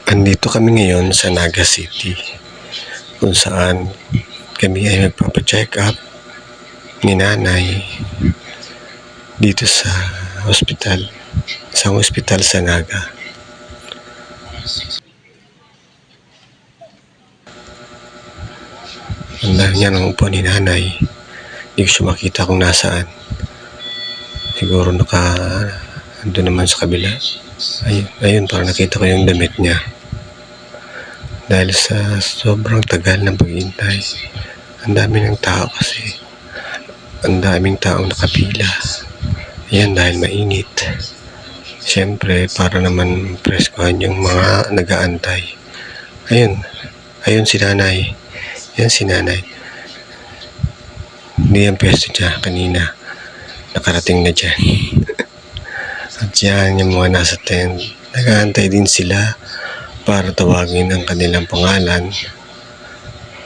Andito kami ngayon sa Naga City kung saan kami ay magpapacheck up ni nanay dito sa ospital, isang ospital sa Naga. Ang dami niya nang upo ni nanay, hindi ko siya makita kung nasaan. Siguro ando naman sa kabila. Ayun, parang nakita ko yung damit niya. Dahil sa sobrang tagal ng paghihintay, ang dami ng tao kasi. Ang daming taong nakapila. Ayan, dahil mainit. Siyempre, para naman preskuhan yung mga nag-aantay. Ayun si nanay. Yan si nanay. Hindi ang pwesto niya kanina. Nakarating na dyan. At yan, yung mga nasa tent, nag-aantay din sila para tawagin ang kanilang pangalan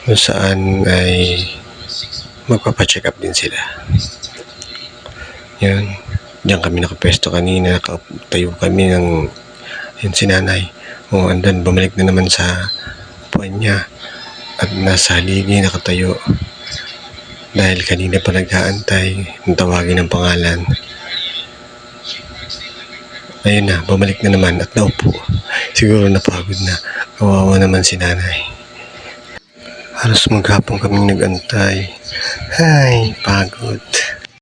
kung saan ay magpapacheck up din sila. Yan, diyan kami nakapwesto kanina, nakatayo kami ng yun si nanay. Andun, bumalik na naman sa upuan niya at nasa haligi nakatayo dahil kanina pa nag-aantay ng tawagin ng pangalan. Ayun na, bumalik na naman at naupo. Siguro napagod na. Kawawa naman si nanay. Halos maghapon kaming nag-antay. Ay, pagod.